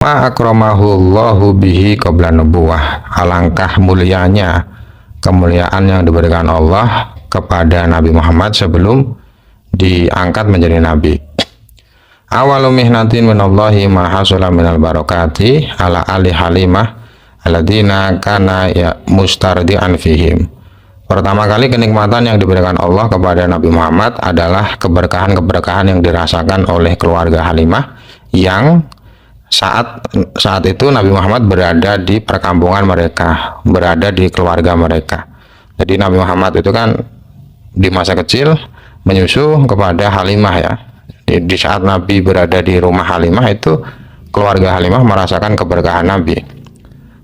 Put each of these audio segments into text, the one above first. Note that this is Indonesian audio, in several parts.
Ma akramahullahu bihi qabla nubuwah. Alangkah mulianya kemuliaan yang diberikan Allah kepada Nabi Muhammad sebelum diangkat menjadi nabi. Awalu mihnatin minallahi ma hasala minal barakati ala ali Halimah alladzina kana ya mustardian fihim. Pertama kali kenikmatan yang diberikan Allah kepada Nabi Muhammad adalah keberkahan-keberkahan yang dirasakan oleh keluarga Halimah yang saat itu Nabi Muhammad berada di perkampungan mereka, berada di keluarga mereka. Jadi Nabi Muhammad itu kan di masa kecil menyusu kepada Halimah ya. Di saat Nabi berada di rumah Halimah itu keluarga Halimah merasakan keberkahan Nabi.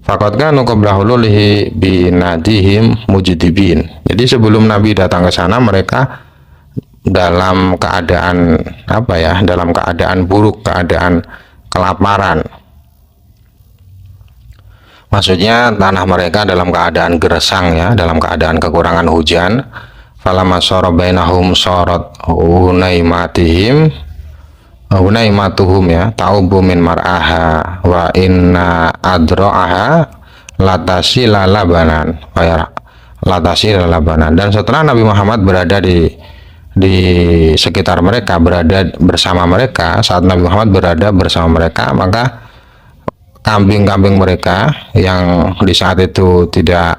Faqad kanu qabla hululihi binadihim mujdibin. Jadi sebelum Nabi datang ke sana mereka dalam keadaan dalam keadaan buruk, keadaan kelaparan. Maksudnya tanah mereka dalam keadaan gersang ya, dalam keadaan kekurangan hujan. Falamma sara bainahum sarat hunaimatuhum ya, taubu min mar'aha wa inna adra'aha latasila labanan dan setelah Nabi Muhammad berada di sekitar mereka, berada bersama mereka, saat Nabi Muhammad berada bersama mereka, maka kambing-kambing mereka yang di saat itu tidak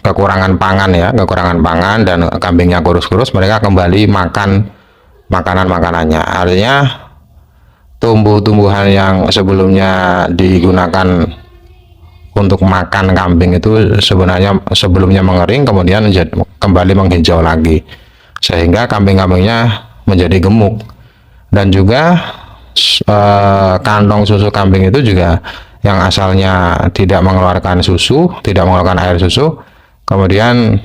kekurangan pangan dan kambingnya kurus-kurus, mereka kembali makan makanannya. Artinya tumbuh-tumbuhan yang sebelumnya digunakan untuk makan kambing itu sebenarnya sebelumnya mengering, kemudian kembali menghijau lagi, sehingga kambing-kambingnya menjadi gemuk. Dan juga kantong susu kambing itu juga yang asalnya tidak mengeluarkan air susu, kemudian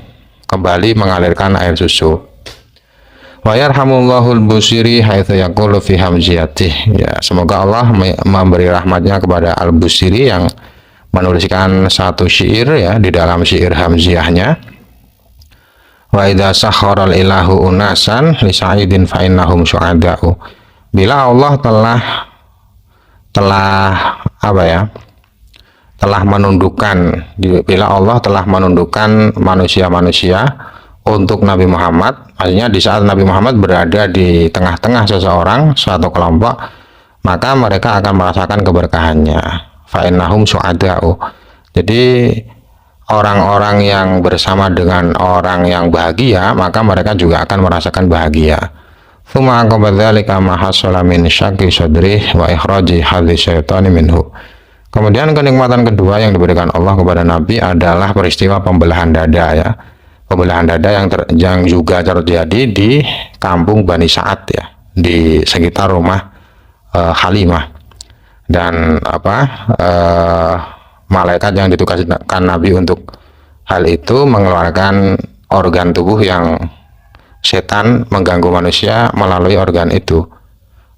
kembali mengalirkan air susu. Wa yarhamullahul Busiri haitsu yaqulu fi hamziyatih. Ya, semoga Allah memberi rahmatnya kepada Al-Busiri yang menuliskan satu syair ya di dalam syair hamziyahnya. Wa idza sakhara ilahu unasan li sa'idin fa innahum syuhada'u. Bila Allah bila Allah telah menundukkan manusia-manusia untuk Nabi Muhammad, maksudnya di saat Nabi Muhammad berada di tengah-tengah suatu kelompok, maka mereka akan merasakan keberkahannya. Fa'innahum syuhada'u. Jadi orang-orang yang bersama dengan orang yang bahagia, maka mereka juga akan merasakan bahagia. Tsumma aqaba dzalika ma hasala min syaqi sadrih wa ikhraji hadzi syaitani minhu. Kemudian kenikmatan kedua yang diberikan Allah kepada Nabi adalah peristiwa pembelahan dada ya. Pembelahan dada yang juga terjadi di kampung Bani Sa'ad ya, di sekitar rumah Halimah. Dan malaikat yang ditugaskan Nabi untuk hal itu mengeluarkan organ tubuh yang setan mengganggu manusia melalui organ itu.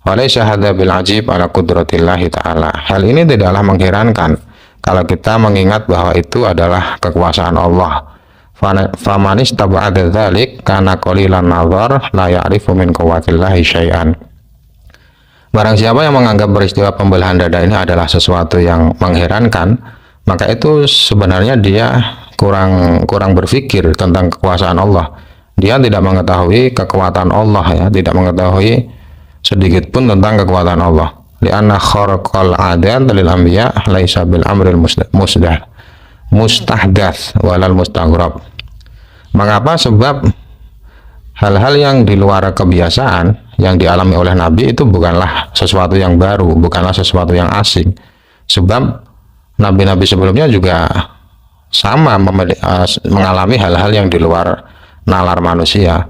Walaysa hadza bil ajib ala qudratillahi ta'ala. Hal ini tidaklah mengherankan kalau kita mengingat bahwa itu adalah kekuasaan Allah. Faman istaba'ada dzalik kana qalilan nazar la ya'rifu min quwwatillahi syai'an. Barang siapa yang menganggap peristiwa pembelahan dada ini adalah sesuatu yang mengherankan, maka itu sebenarnya dia kurang berpikir tentang kekuasaan Allah. Dia tidak mengetahui kekuatan Allah ya, tidak mengetahui sedikit pun tentang kekuatan Allah. Li'anna kharqal adat lil anbiya laisa bil amril mustahdats walal mustaghrab. Mengapa? Sebab hal-hal yang di luar kebiasaan yang dialami oleh Nabi itu bukanlah sesuatu yang baru, bukanlah sesuatu yang asing. Sebab nabi-nabi sebelumnya juga sama mengalami hal-hal yang di luar nalar manusia.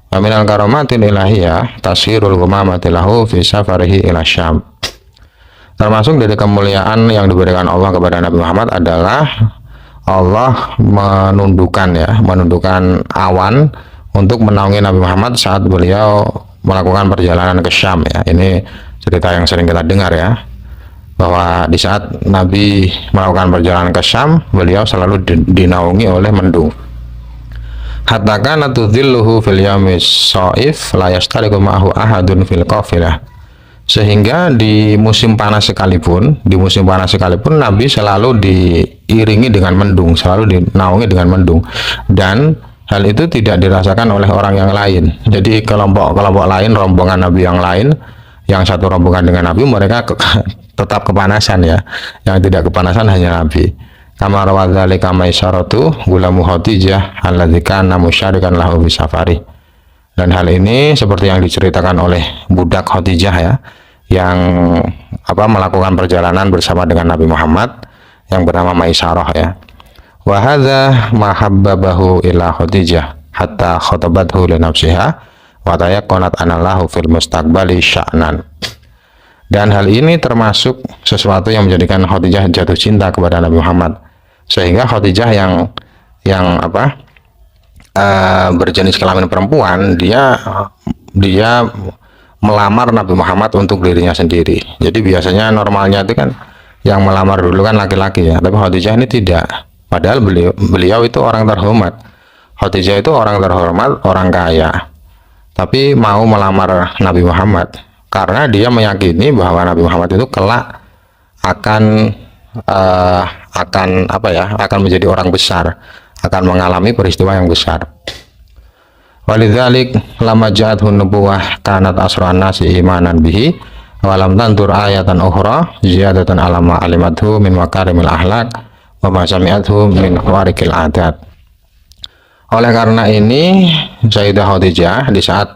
Wa minal karamatil ilahiyah tasirul ghamamati lahu fi safarihi ila Syam. Termasuk dari kemuliaan yang diberikan Allah kepada Nabi Muhammad adalah Allah menundukkan awan untuk menaungi Nabi Muhammad saat beliau melakukan perjalanan ke Syam ya. Ini cerita yang sering kita dengar ya, bahwa di saat Nabi melakukan perjalanan ke Syam, beliau selalu dinaungi oleh mendung. Hatta kana tudhilluhu fil yaumis shaif la yastariqu ma'ahu ahadun fil qafilah. Sehingga di musim panas sekalipun, Nabi selalu diiringi dengan mendung, selalu dinaungi dengan mendung, dan hal itu tidak dirasakan oleh orang yang lain. Jadi kelompok-kelompok lain, rombongan Nabi yang lain, yang satu rombongan dengan Nabi, mereka tetap kepanasan ya. Yang tidak kepanasan hanya Nabi. Kama rawadzalika Maisyaratu gulamu Khadijah alladzi kana musyarikan lahu fi safari. Dan hal ini seperti yang diceritakan oleh budak Khadijah ya, yang melakukan perjalanan bersama dengan Nabi Muhammad yang bernama Maisyarah ya. Wa hadza mahabbabahu ila Khadijah hatta khatabathu li nafsiha wa tayaqqanat anallahu fil mustaqbali sya'nan. Dan hal ini termasuk sesuatu yang menjadikan Khadijah jatuh cinta kepada Nabi Muhammad, sehingga Khadijah yang berjenis kelamin perempuan, dia melamar Nabi Muhammad untuk dirinya sendiri. Jadi biasanya normalnya itu kan yang melamar dulu kan laki-laki ya, tapi Khadijah ini tidak. Padahal beliau itu orang terhormat. Khadijah itu orang terhormat, orang kaya, tapi mau melamar Nabi Muhammad karena dia meyakini bahwa Nabi Muhammad itu kelak akan menjadi orang besar, akan mengalami peristiwa yang besar. Walidzalik lama ja'athun nubuwah kanat asran nasi imanan bihi walam tantur ayatan ukhra ziyadatan alama alimathu min makarimil ahlak wa ma sami'athu min warikil adat. Oleh karena ini Sayyidah Khadijah, di saat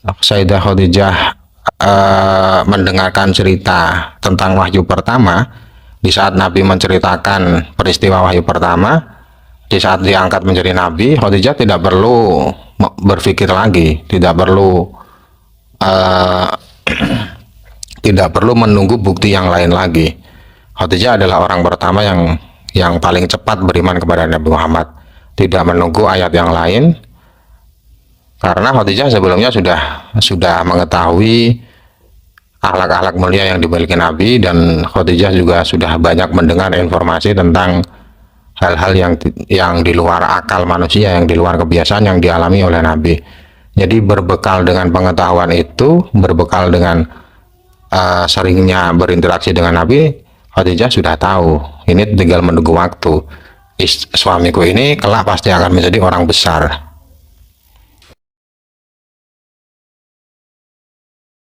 Sayyidah Khadijah mendengarkan cerita tentang wahyu pertama, di saat Nabi menceritakan peristiwa wahyu pertama, di saat diangkat menjadi Nabi, Khadijah tidak perlu berpikir lagi, tidak perlu menunggu bukti yang lain lagi. Khadijah adalah orang pertama yang paling cepat beriman kepada Nabi Muhammad, tidak menunggu ayat yang lain, karena Khadijah sebelumnya sudah mengetahui akhlak-akhlak mulia yang dimiliki Nabi, dan Khadijah juga sudah banyak mendengar informasi tentang hal-hal yang di luar akal manusia, yang di luar kebiasaan yang dialami oleh Nabi. Jadi berbekal dengan pengetahuan itu, berbekal dengan seringnya berinteraksi dengan Nabi, Khadijah sudah tahu ini tinggal menunggu waktu. Suamiku ini kelak pasti akan menjadi orang besar.